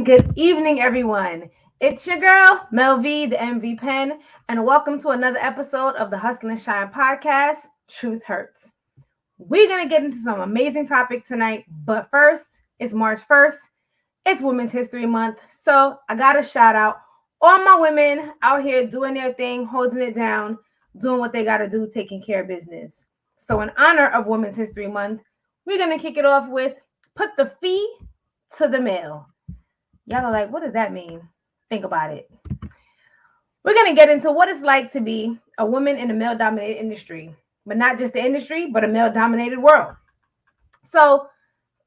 Good evening, everyone. It's your girl, Mel V, the MVPen, and welcome to another episode of the Hustle and Shine podcast, Truth Hurts. We're going to get into some amazing topics tonight, but first, it's March 1st. It's Women's History Month, so I got to shout out all my women out here doing their thing, holding it down, doing what they got to do, taking care of business. So in honor of Women's History Month, we're going to kick it off with Put the Fee to the Mail. Y'all are like, what does that mean? Think about it. We're going to get into what it's like to be a woman in a male-dominated industry, but not just the industry, but a male-dominated world. So,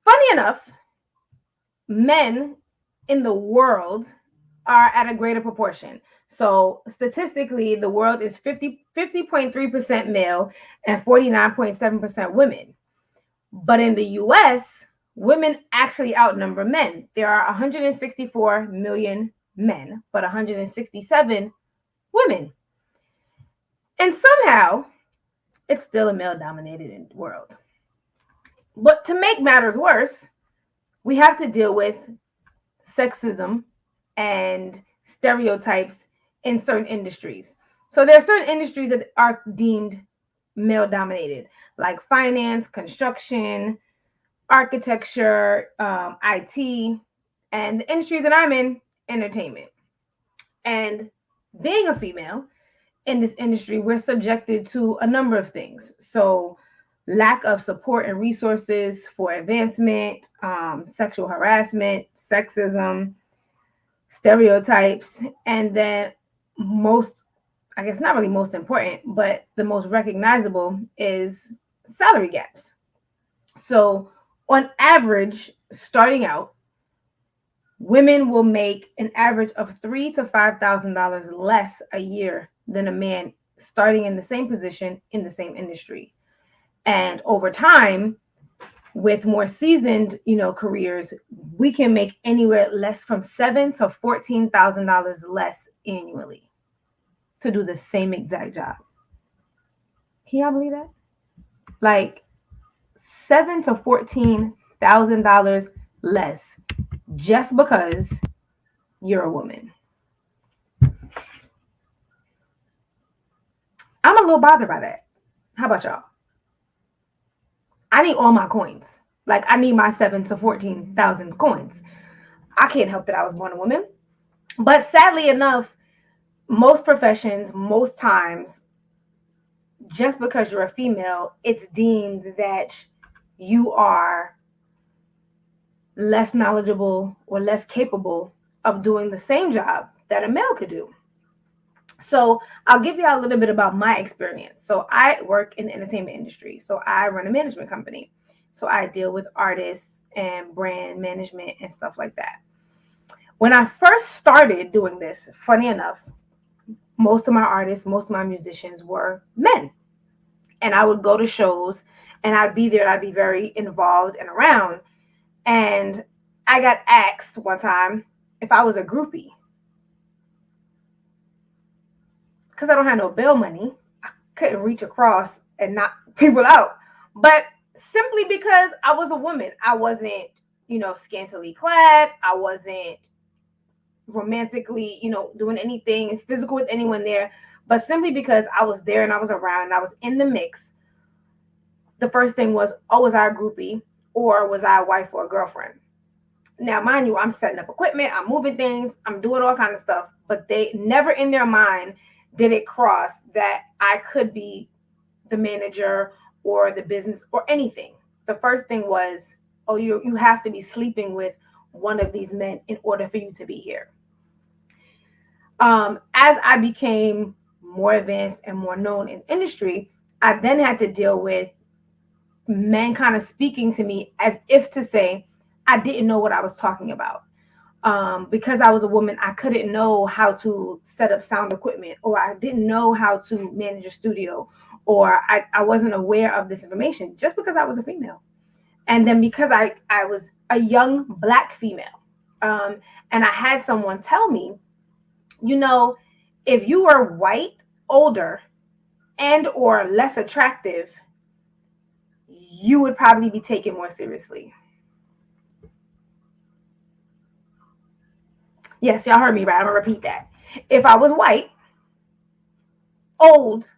funny enough, men in the world are at a greater proportion. So, statistically, the world is 50.3% male and 49.7% women. But in the U.S., women actually outnumber men. There are 164 million men, but 167 women. And somehow, it's still a male-dominated world. But to make matters worse, we have to deal with sexism and stereotypes in certain industries. So there are certain industries that are deemed male-dominated, like finance, construction, architecture, IT, and the industry that I'm in, entertainment. And being a female in this industry, we're subjected to a number of things. So lack of support and resources for advancement, sexual harassment, sexism, stereotypes, and then not really most important, but the most recognizable is salary gaps. So on average, starting out, women will make an average of $3,000 to $5,000 less a year than a man starting in the same position in the same industry. And over time, with more seasoned, careers, we can make anywhere less from $7,000 to $14,000 less annually to do the same exact job. Can y'all believe that? Like $7,000 to $14,000 less just because you're a woman. I'm a little bothered by that. How about y'all? I need all my coins. Like I need my 7,000 to 14,000 coins. I can't help that I was born a woman. But sadly enough, most professions, most times, just because you're a female, it's deemed that you are less knowledgeable or less capable of doing the same job that a male could do. So I'll give you a little bit about my experience. So I work in the entertainment industry. So I run a management company. So I deal with artists and brand management and stuff like that. When I first started doing this, funny enough, most of my artists, most of my musicians were men. And I would go to shows and I'd be there and I'd be very involved and around. And I got asked one time if I was a groupie because I don't have no bail money. I couldn't reach across and knock people out. But simply because I was a woman, I wasn't, scantily clad. I wasn't romantically, doing anything physical with anyone there. But simply because I was there and I was around and I was in the mix, the first thing was, oh, was I a groupie or was I a wife or a girlfriend? Now, mind you, I'm setting up equipment, I'm moving things, I'm doing all kinds of stuff, but they never in their mind did it cross that I could be the manager or the business or anything. The first thing was, oh, you have to be sleeping with one of these men in order for you to be here. As I became more advanced and more known in industry, I then had to deal with men kind of speaking to me as if to say I didn't know what I was talking about. Because I was a woman, I couldn't know how to set up sound equipment, or I didn't know how to manage a studio, or I wasn't aware of this information just because I was a female. And then because I was a young Black female, and I had someone tell me, if you were white, older, and or less attractive, you would probably be taken more seriously. Yes, y'all heard me right. I'm going to repeat that. If I was white, old,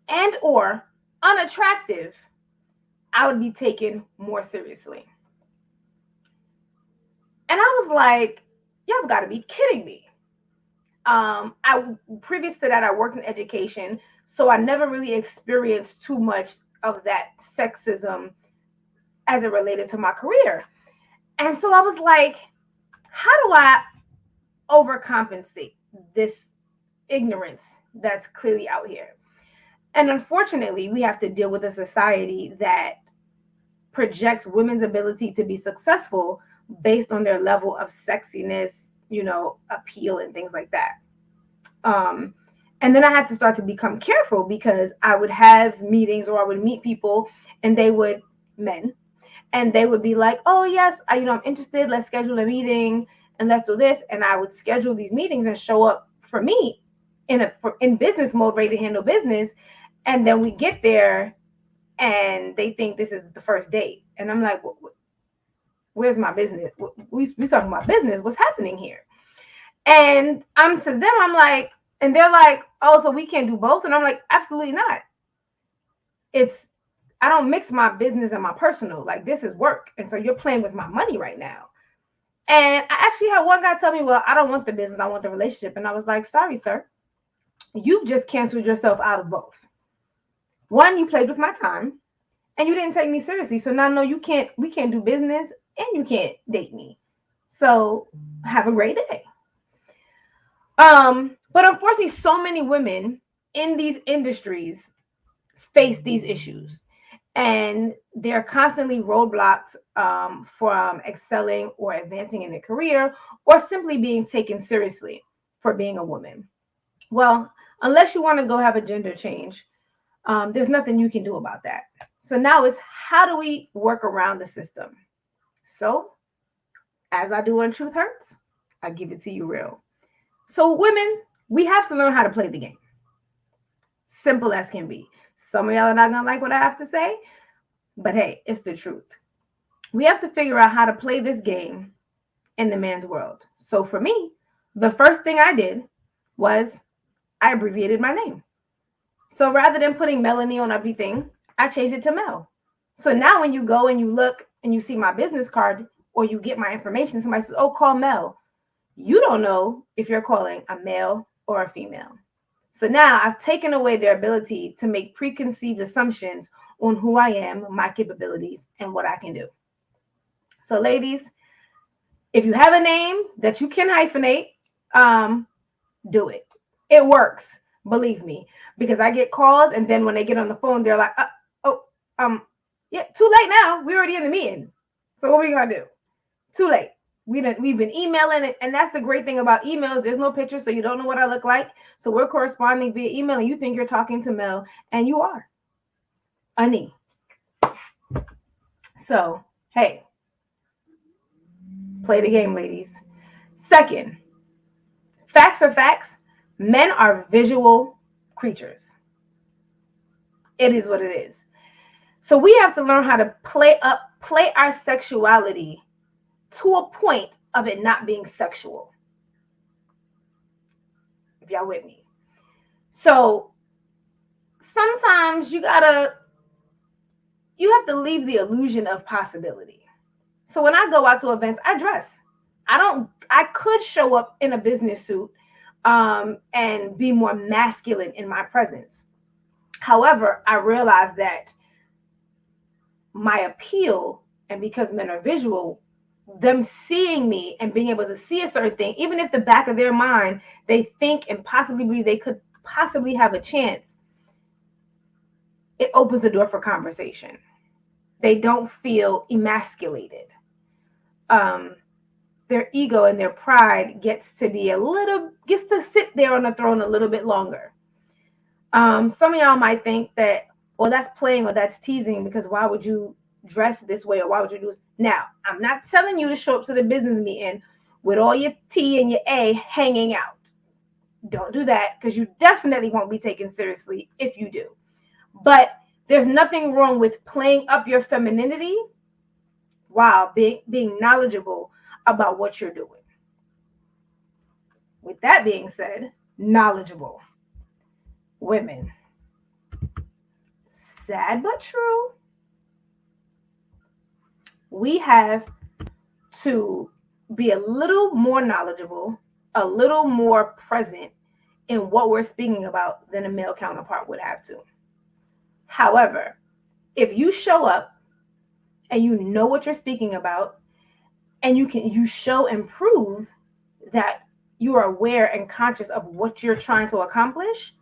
and or unattractive, I would be taken more seriously. And I was like, y'all got to be kidding me. I previous to that, I worked in education, so I never really experienced too much of that sexism as it related to my career. And so I was like, how do I overcompensate this ignorance that's clearly out here? And unfortunately, we have to deal with a society that projects women's ability to be successful based on their level of sexiness, appeal and things like that. And then I had to start to become careful because I would have meetings or I would meet people and men, and they would be like, oh yes, I'm interested. Let's schedule a meeting and let's do this. And I would schedule these meetings and show up for me in business mode, ready to handle business. And then we get there and they think this is the first date. And I'm like, where's my business? We talking about business. What's happening here? And I'm to them, I'm like, and they're like, oh, so we can't do both? And I'm like, absolutely not. I don't mix my business and my personal. Like, this is work. And so you're playing with my money right now. And I actually had one guy tell me, well, I don't want the business, I want the relationship. And I was like, sorry, sir. You've just canceled yourself out of both. One, you played with my time and you didn't take me seriously. So now, no, we can't do business and you can't date me. So have a great day. But unfortunately, so many women in these industries face these issues, and they're constantly roadblocked from excelling or advancing in their career, or simply being taken seriously for being a woman. Well, unless you want to go have a gender change, there's nothing you can do about that. So now it's, how do we work around the system? So, as I do on Truth Hurts, I give it to you real. So women, we have to learn how to play the game. Simple as can be. Some of y'all are not going to like what I have to say, but hey, it's the truth. We have to figure out how to play this game in the man's world. So for me, the first thing I did was I abbreviated my name. So rather than putting Melanie on everything, I changed it to Mel. So now when you go and you look and you see my business card or you get my information, somebody says, oh, call Mel. You don't know if you're calling a male or a female. So now I've taken away their ability to make preconceived assumptions on who I am, my capabilities, and what I can do. So, ladies, if you have a name that you can hyphenate, do it. It works, believe me, because I get calls and then when they get on the phone, they're like, oh, yeah, too late now. We're already in the meeting. So what are we gonna do? Too late. We've been emailing it, and that's the great thing about emails. There's no picture, so you don't know what I look like. So we're corresponding via email, and you think you're talking to Mel, and you are. Ani. So, hey, play the game, ladies. Second, facts are facts. Men are visual creatures. It is what it is. So we have to learn how to play our sexuality to a point of it not being sexual. If y'all with me. So sometimes you have to leave the illusion of possibility. So when I go out to events, I dress. I could show up in a business suit and be more masculine in my presence. However, I realize that my appeal, and because men are visual, them seeing me and being able to see a certain thing, even if the back of their mind, they think and possibly believe they could possibly have a chance, it opens the door for conversation. They don't feel emasculated. Their ego and their pride gets to sit there on the throne a little bit longer. Some of y'all might think that, well, that's playing or that's teasing, because why would you dress this way or why would you do this? Now, I'm not telling you to show up to the business meeting with all your T and your A hanging out. Don't do that, because you definitely won't be taken seriously if you do. But there's nothing wrong with playing up your femininity while being knowledgeable about what you're doing. With that being said, knowledgeable women. Sad but true. We have to be a little more knowledgeable, a little more present in what we're speaking about than a male counterpart would have to. However, if you show up and you know what you're speaking about, and you show and prove that you are aware and conscious of what you're trying to accomplish,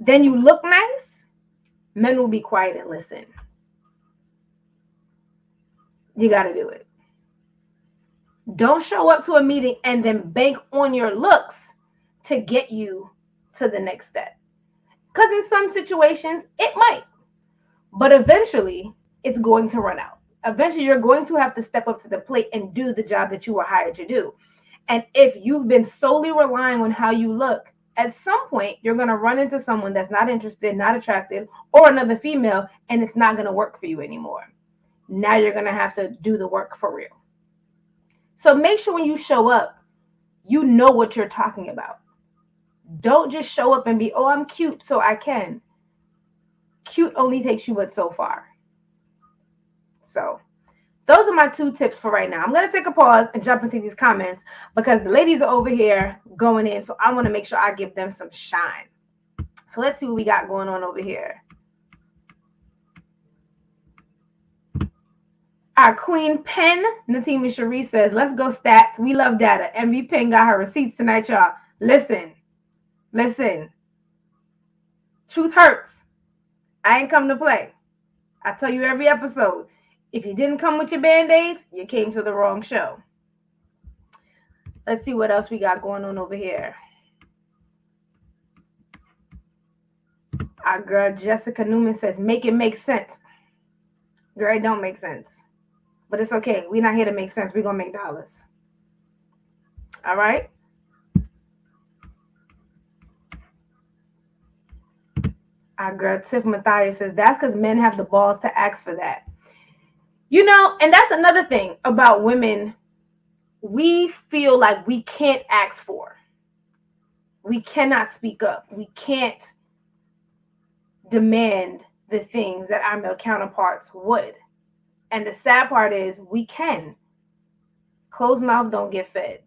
then you look nice, men will be quiet and listen. You got to do it. Don't show up to a meeting and then bank on your looks to get you to the next step. Because in some situations, it might. But eventually, it's going to run out. Eventually, you're going to have to step up to the plate and do the job that you were hired to do. And if you've been solely relying on how you look, at some point, you're going to run into someone that's not interested, not attracted, or another female, and it's not going to work for you anymore. Now you're going to have to do the work for real. So make sure when you show up, you know what you're talking about. Don't just show up and be, oh, I'm cute, so I can. Cute only takes you but so far. So those are my 2 tips for right now. I'm going to take a pause and jump into these comments because the ladies are over here going in. So I want to make sure I give them some shine. So let's see what we got going on over here. Our Queen Pen, Natima Cherie says, let's go stats. We love data. MVPen got her receipts tonight, y'all. Listen. Truth hurts. I ain't come to play. I tell you every episode, if you didn't come with your Band-Aids, you came to the wrong show. Let's see what else we got going on over here. Our girl Jessica Newman says, make it make sense. Girl, it don't make sense. But it's okay. We're not here to make sense. We're going to make dollars. All right? Our girl Tiff Matthias says, that's because men have the balls to ask for that. You know, and that's another thing about women. We feel like we can't ask for. We cannot speak up. We can't demand the things that our male counterparts would. And the sad part is we can. Closed mouth don't get fed.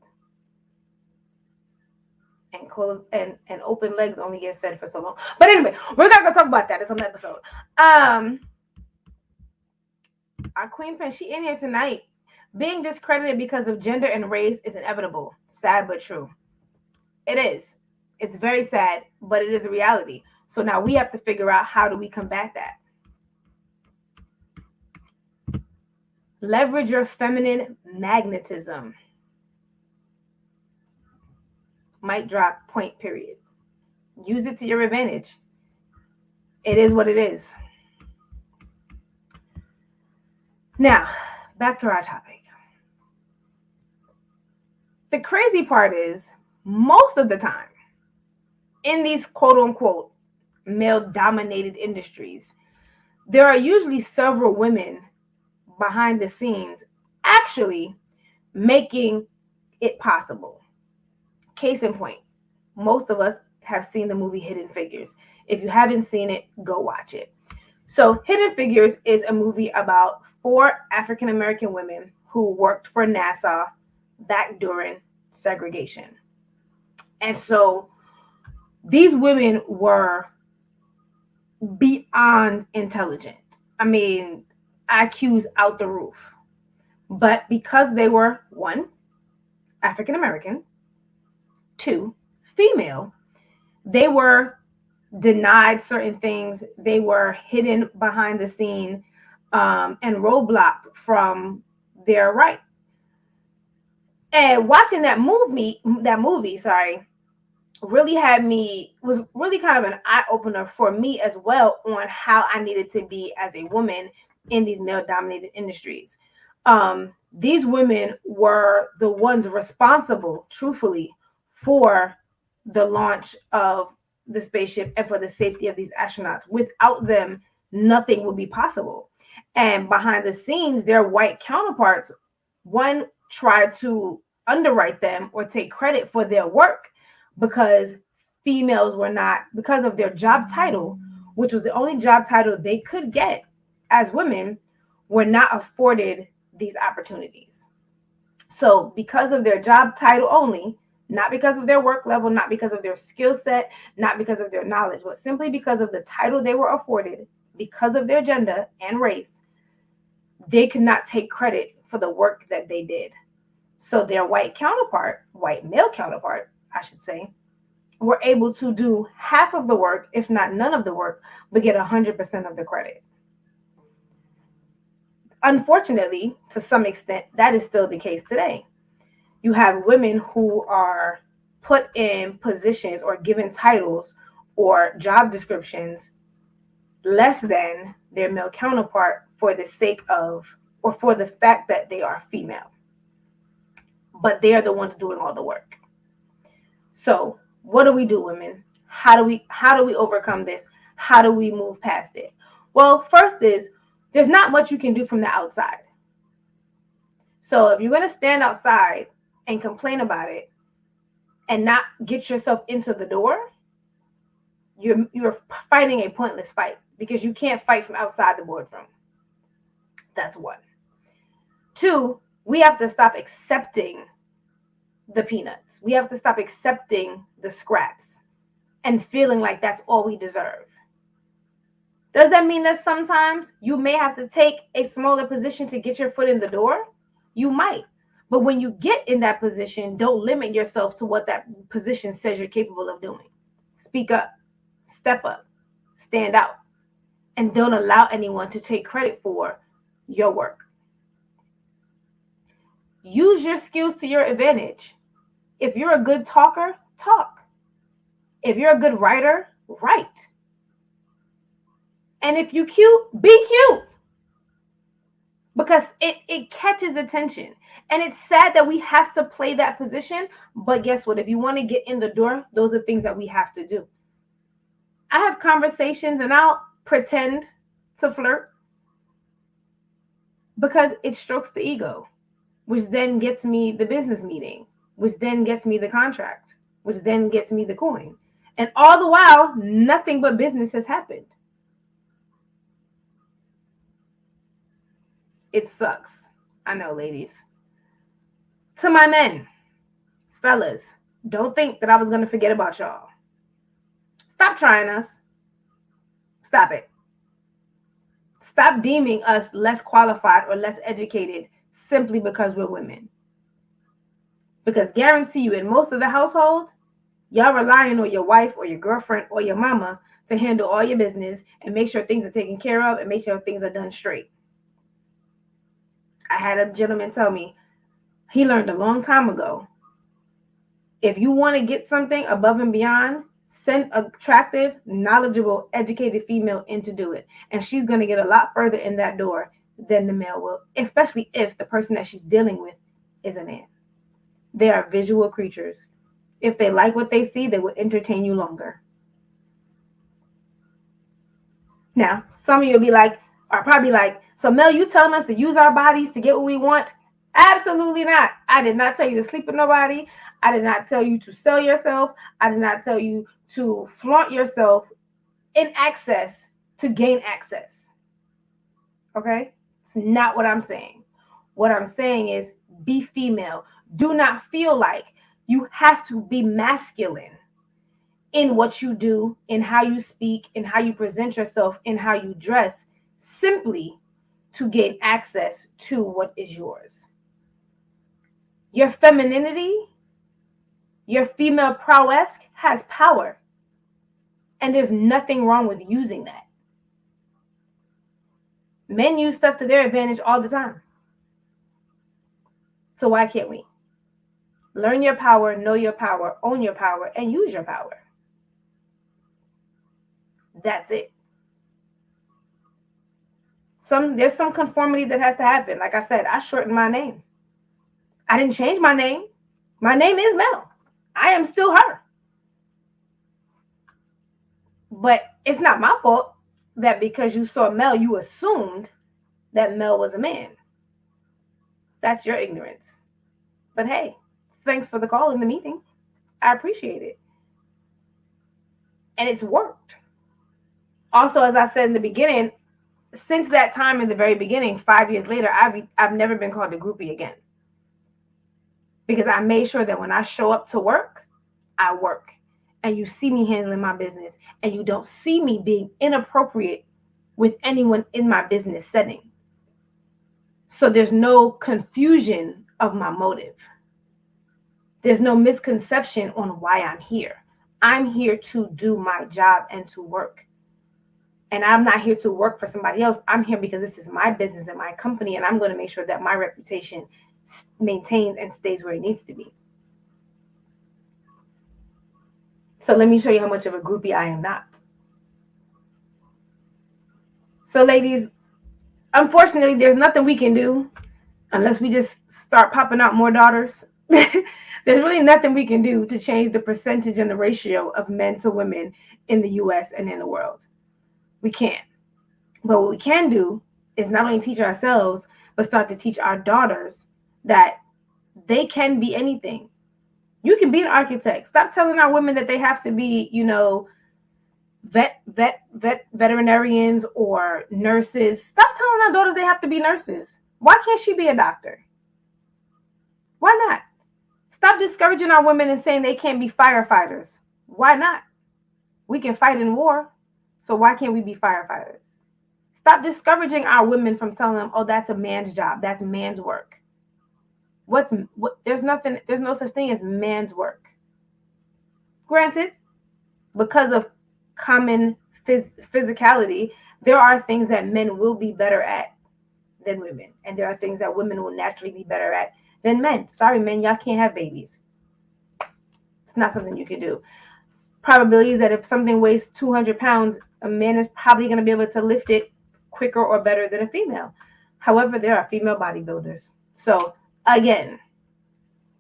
And open legs only get fed for so long. But anyway, we're not gonna talk about that. It's on the episode. Our Queen Pen, she in here tonight. Being discredited because of gender and race is inevitable. Sad but true. It is. It's very sad, but it is a reality. So now we have to figure out, how do we combat that? Leverage your feminine magnetism. Mic drop, point, period. Use it to your advantage. It is what it is. Now, back to our topic. The crazy part is, most of the time, in these quote-unquote male-dominated industries, there are usually several women behind the scenes actually making it possible. Case in point, most of us have seen the movie Hidden Figures. If you haven't seen it, go watch it. So Hidden Figures is a movie about 4 African-American women who worked for NASA back during segregation. And so these women were beyond intelligent. I mean, IQs out the roof. But because they were, 1, African-American, 2, female, they were denied certain things. They were hidden behind the scene and roadblocked from their right. And watching that movie, really was really kind of an eye-opener for me as well on how I needed to be as a woman in these male-dominated industries. These women were the ones responsible, truthfully, for the launch of the spaceship and for the safety of these astronauts. Without them, nothing would be possible. And behind the scenes, their white counterparts, one, tried to underwrite them or take credit for their work because females were not, because of their job title, which was the only job title they could get as women, were not afforded these opportunities. So because of their job title only, not because of their work level, not because of their skill set, not because of their knowledge, but simply because of the title they were afforded, because of their gender and race, they could not take credit for the work that they did. So their white male counterpart, I should say, were able to do half of the work, if not none of the work, but get 100% of the credit. Unfortunately, to some extent, that is still the case today. You have women who are put in positions or given titles or job descriptions less than their male counterpart for the sake of, or for the fact that they are female. But they are the ones doing all the work. So what do we do, women? How do we overcome this? How do we move past it? Well, first is, there's not much you can do from the outside. So if you're going to stand outside and complain about it and not get yourself into the door, you're fighting a pointless fight, because you can't fight from outside the boardroom. That's 1. 2, we have to stop accepting the peanuts. We have to stop accepting the scraps and feeling like that's all we deserve. Does that mean that sometimes you may have to take a smaller position to get your foot in the door? You might. But when you get in that position, don't limit yourself to what that position says you're capable of doing. Speak up, step up, stand out, and don't allow anyone to take credit for your work. Use your skills to your advantage. If you're a good talker, talk. If you're a good writer, write. And if you're cute, be cute. Because it catches attention. And it's sad that we have to play that position. But guess what? If you want to get in the door, those are things that we have to do. I have conversations and I'll pretend to flirt because it strokes the ego, which then gets me the business meeting, which then gets me the contract, which then gets me the coin. And all the while, nothing but business has happened. It sucks. I know, ladies. To my men, fellas, don't think that I was going to forget about y'all. Stop trying us. Stop it. Stop deeming us less qualified or less educated simply because we're women. Because guarantee you, in most of the household, y'all relying on your wife or your girlfriend or your mama to handle all your business and make sure things are taken care of and make sure things are done straight. I had a gentleman tell me, he learned a long time ago, if you want to get something above and beyond, send an attractive, knowledgeable, educated female in to do it. And she's going to get a lot further in that door than the male will, especially if the person that she's dealing with is a man. They are visual creatures. If they like what they see, they will entertain you longer. Now, some of you will be like, are probably like, so Mel, you telling us to use our bodies to get what we want? Absolutely not. I did not tell you to sleep with nobody. I did not tell you to sell yourself. I did not tell you to flaunt yourself in access to gain access. Okay? It's not what I'm saying. What I'm saying is be female. Do not feel like you have to be masculine in what you do, in how you speak, in how you present yourself, in how you dress, simply to gain access to what is yours. Your femininity, your female prowess has power. And there's nothing wrong with using that. Men use stuff to their advantage all the time. So why can't we? Learn your power, know your power, own your power, and use your power. That's it. There's some conformity that has to happen. Like I said, I shortened my name. I didn't change my name. My name is Mel. I am still her. But it's not my fault that because you saw Mel, you assumed that Mel was a man. That's your ignorance. But hey, thanks for the call in the meeting. I appreciate it. And it's worked. Also, as I said in the beginning, since that time in the very beginning, 5 years later, I've never been called a groupie again. Because I made sure that when I show up to work, I work. And you see me handling my business. And you don't see me being inappropriate with anyone in my business setting. So there's no confusion of my motive. There's no misconception on why I'm here. I'm here to do my job and to work. And I'm not here to work for somebody else. I'm here because this is my business and my company, and I'm going to make sure that my reputation maintains and stays where it needs to be. So let me show you how much of a groupie I am not. So ladies, unfortunately, there's nothing we can do unless we just start popping out more daughters. There's really nothing we can do to change the percentage and the ratio of men to women in the US and in the world. We can't. But what we can do is not only teach ourselves, but start to teach our daughters that they can be anything. You can be an architect. Stop telling our women that they have to be, veterinarians or nurses. Stop telling our daughters they have to be nurses. Why can't she be a doctor? Why not? Stop discouraging our women and saying they can't be firefighters. Why not? We can fight in war, so why can't we be firefighters? Stop discouraging our women from telling them, oh, that's a man's job. That's man's work. There's no such thing as man's work. Granted, because of common physicality, there are things that men will be better at than women. And there are things that women will naturally be better at than men. Sorry, men, y'all can't have babies. It's not something you can do. Probability is that if something weighs 200 pounds, a man is probably going to be able to lift it quicker or better than a female. However, there are female bodybuilders. So again,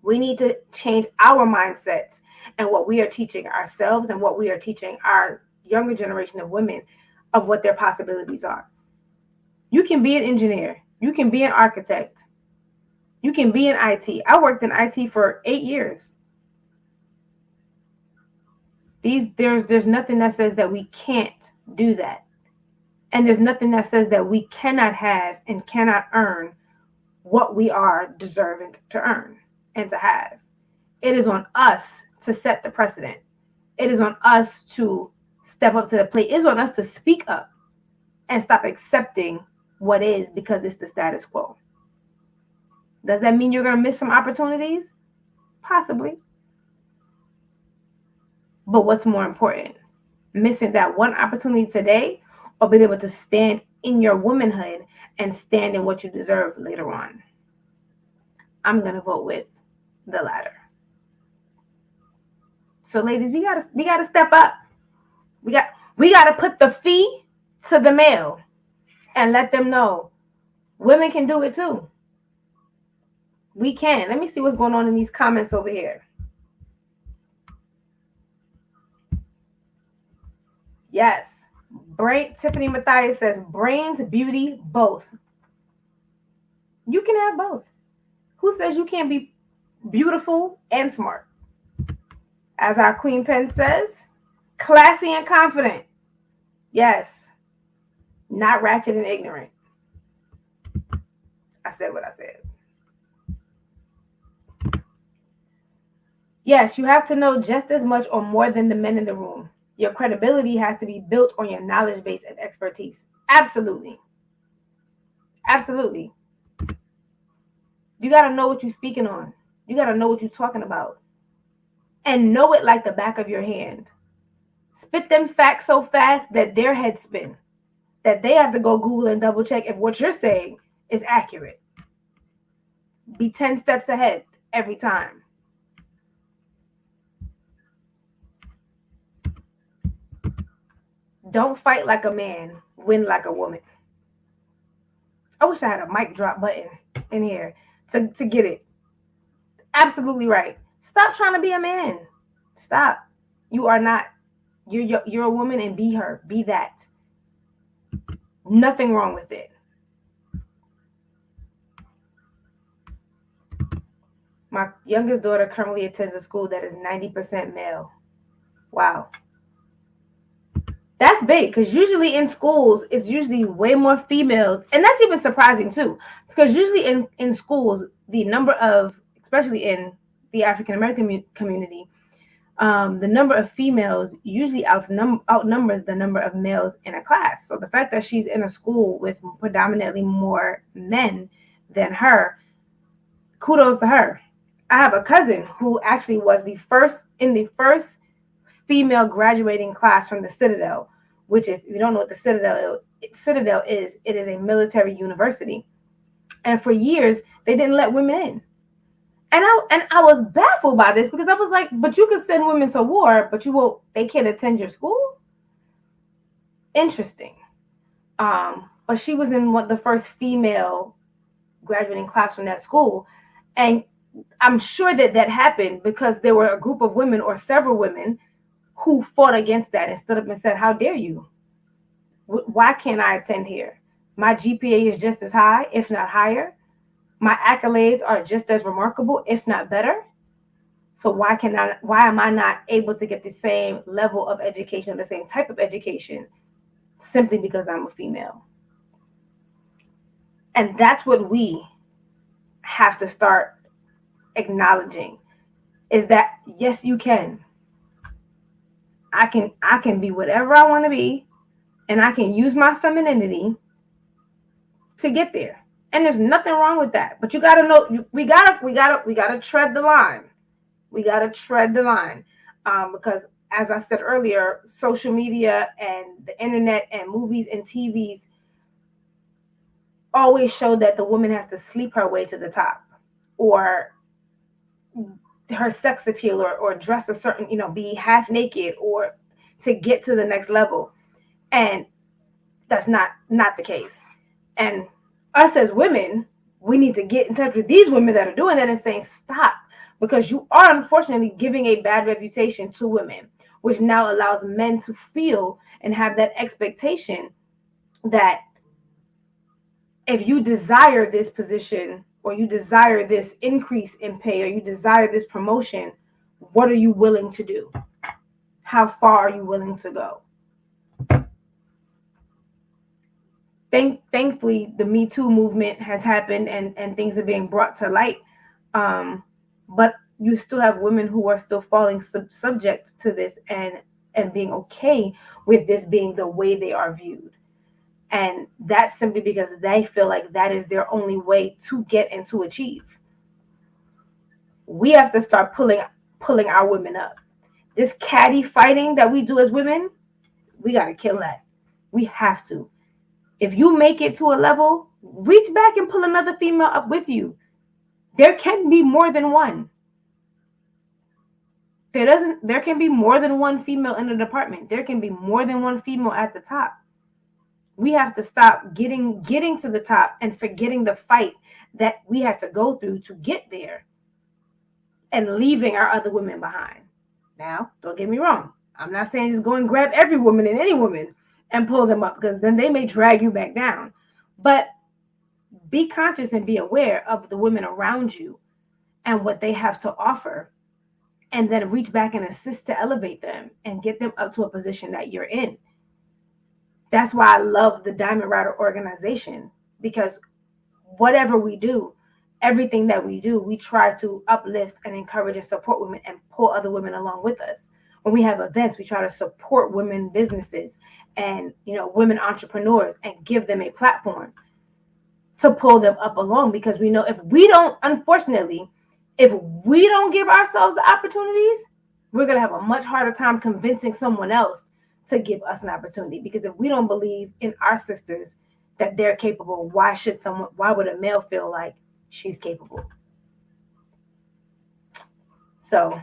we need to change our mindsets and what we are teaching ourselves and what we are teaching our younger generation of women of what their possibilities are. You can be an engineer. You can be an architect. You can be in IT. I worked in IT for 8 years. There's nothing that says that we can't do that. And there's nothing that says that we cannot have and cannot earn what we are deserving to earn. and to have. It is on us to set the precedent. It is on us to step up to the plate. It is on us to speak up and stop accepting what is because it's the status quo. Does that mean you're going to miss some opportunities? Possibly. But what's more important? Missing that one opportunity today or being able to stand in your womanhood and stand in what you deserve later on? I'm going to vote with the latter. So ladies, we gotta step up. We gotta put the fee to the male and let them know women can do it too. We can. Let me see what's going on in these comments over here. Yes. Tiffany Matthias says brains, beauty, both. You can have both. Who says you can't be beautiful and smart? As our Queen Pen says, classy and confident. Yes. Not ratchet and ignorant. I said what I said. Yes, you have to know just as much or more than the men in the room. Your credibility has to be built on your knowledge base and expertise. Absolutely. Absolutely. You got to know what you're speaking on. You got to know what you're talking about. And know it like the back of your hand. Spit them facts so fast that their heads spin. That they have to go Google and double check if what you're saying is accurate. Be 10 steps ahead every time. Don't fight like a man, win like a woman. I wish I had a mic drop button in here to get it. Absolutely right. Stop trying to be a man. Stop. You are not. You're a woman and be her. Be that. Nothing wrong with it. My youngest daughter currently attends a school that is 90% male. Wow. That's big because usually in schools, it's usually way more females. And that's even surprising too. Because usually in schools, the number of, especially in the African-American community, the number of females usually outnumbers the number of males in a class. So the fact that she's in a school with predominantly more men than her, kudos to her. I have a cousin who actually was the first female graduating class from the Citadel, which, if you don't know what the Citadel is, it is a military university. And for years, they didn't let women in. And I was baffled by this because I was like, but you can send women to war, but they can't attend your school? Interesting. But she was in the first female graduating class from that school. And I'm sure that happened because there were a group of women or several women who fought against that and stood up and said, how dare you? Why can't I attend here? My GPA is just as high, if not higher. My accolades are just as remarkable, if not better. So why am I not able to get the same level of education, the same type of education, simply because I'm a female? And that's what we have to start acknowledging, is that yes, you can. I can be whatever I want to be, and I can use my femininity to get there. And there's nothing wrong with that. But you gotta know, we gotta tread the line. We gotta tread the line. Because as I said earlier, social media and the internet and movies and TVs always show that the woman has to sleep her way to the top, or her sex appeal, or dress a certain, be half naked, or to get to the next level. And that's not the case. And us as women, we need to get in touch with these women that are doing that and saying, stop, because you are unfortunately giving a bad reputation to women, which now allows men to feel and have that expectation that if you desire this position, or you desire this increase in pay, or you desire this promotion, what are you willing to do? How far are you willing to go? Thankfully, the Me Too movement has happened, and things are being brought to light. But you still have women who are still falling subject to this and being okay with this being the way they are viewed. And that's simply because they feel like that is their only way to get and to achieve. We have to start pulling our women up. This catty fighting that we do as women, we got to kill that. We have to. If you make it to a level, reach back and pull another female up with you. There can be more than one. There can be more than one female in the department. There can be more than one female at the top. We have to stop getting to the top and forgetting the fight that we had to go through to get there and leaving our other women behind. Now, don't get me wrong. I'm not saying just go and grab every woman and any woman and pull them up, because then they may drag you back down. But be conscious and be aware of the women around you and what they have to offer, and then reach back and assist to elevate them and get them up to a position that you're in. That's why I love the Diamond Rider organization, because whatever we do, everything that we do, we try to uplift and encourage and support women and pull other women along with us. When we have events, we try to support women businesses and, women entrepreneurs and give them a platform to pull them up along, because we know if we don't give ourselves the opportunities, we're going to have a much harder time convincing someone else to give us an opportunity. Because if we don't believe in our sisters that they're capable, why would a male feel like she's capable? So,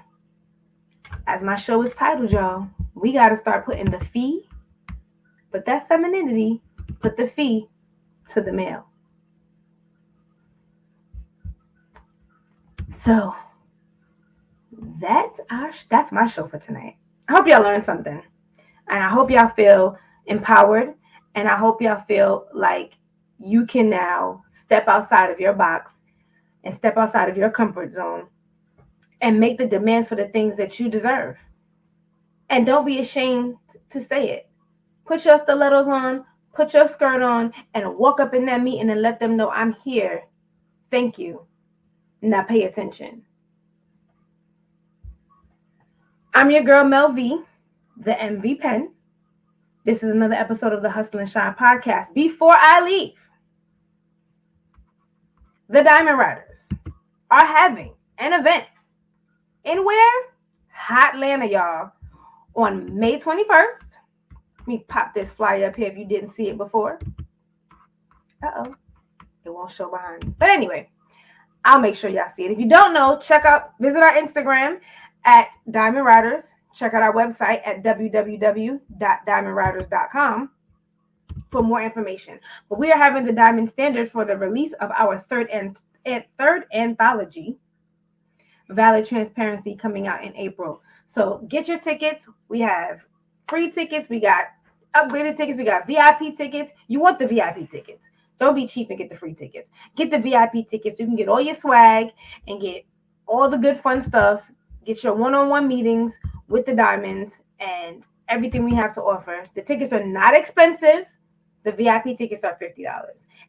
as my show is titled, y'all, we got to start putting the fee, but that femininity, put the fee to the male. So, that's my show for tonight. I hope y'all learned something. And I hope y'all feel empowered. And I hope y'all feel like you can now step outside of your box and step outside of your comfort zone and make the demands for the things that you deserve. And don't be ashamed to say it. Put your stilettos on, put your skirt on, and walk up in that meeting and let them know, I'm here. Thank you. Now pay attention. I'm your girl, Mel V, the MVPen. This is another episode of the Hustle and Shine podcast. Before I leave, the Diamond Riders are having an event in where? Hotlanta, y'all, on May 21st. Let me pop this flyer up here if you didn't see it before. Uh-oh. It won't show behind me. But anyway, I'll make sure y'all see it. If you don't know, visit our Instagram at Diamond Riders. Check out our website at www.diamondriders.com for more information. But we are having the Diamond Standard for the release of our third anthology, Valid Transparency, coming out in April. So get your tickets. We have free tickets. We got upgraded tickets. We got VIP tickets. You want the VIP tickets. Don't be cheap and get the free tickets. Get the VIP tickets so you can get all your swag and get all the good fun stuff. Get your one-on-one meetings with the Diamonds and everything we have to offer. The tickets are not expensive. The VIP tickets are $50.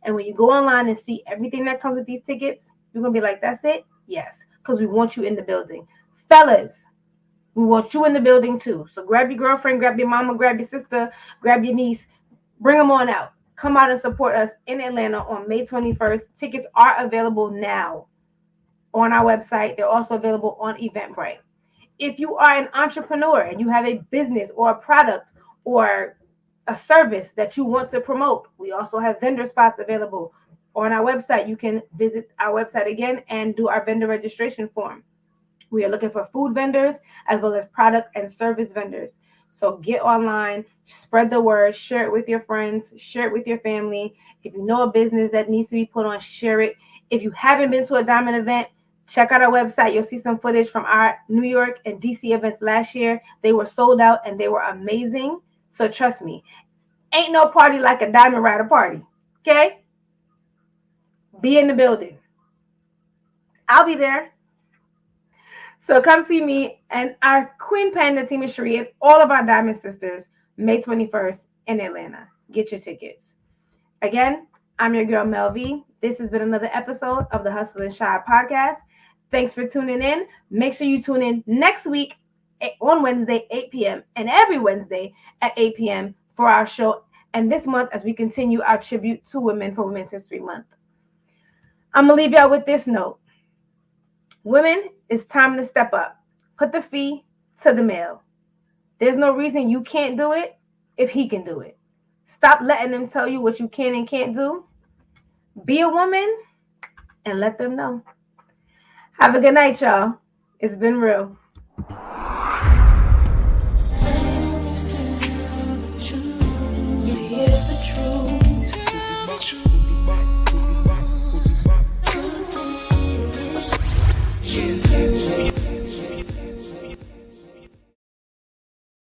And when you go online and see everything that comes with these tickets, you're going to be like, that's it? Yes, because we want you in the building. Fellas, we want you in the building too. So grab your girlfriend, grab your mama, grab your sister, grab your niece. Bring them on out. Come out and support us in Atlanta on May 21st. Tickets are available now on our website. They're also available on Eventbrite. If you are an entrepreneur and you have a business or a product or a service that you want to promote, we also have vendor spots available on our website. You can visit our website again and do our vendor registration form. We are looking for food vendors as well as product and service vendors. So get online, spread the word, share it with your friends, share it with your family. If you know a business that needs to be put on, share it. If you haven't been to a Diamond event, check out our website. You'll see some footage from our New York and DC events last year. They were sold out and they were amazing. So trust me, ain't no party like a Diamond Rider party. Okay? Be in the building. I'll be there. So come see me and our Queen Pen, Natima Cherie, and all of our Diamond sisters, May 21st in Atlanta. Get your tickets. Again, I'm your girl, Mel V. This has been another episode of the Hustle and Shine podcast. Thanks for tuning in. Make sure you tune in next week on Wednesday, 8 p.m., and every Wednesday at 8 p.m. for our show. And this month, as we continue our tribute to women for Women's History Month. I'm going to leave y'all with this note. Women, it's time to step up. Put the fee to the male. There's no reason you can't do it if he can do it. Stop letting them tell you what you can and can't do. Be a woman and let them know. Have a good night, y'all. It's been real.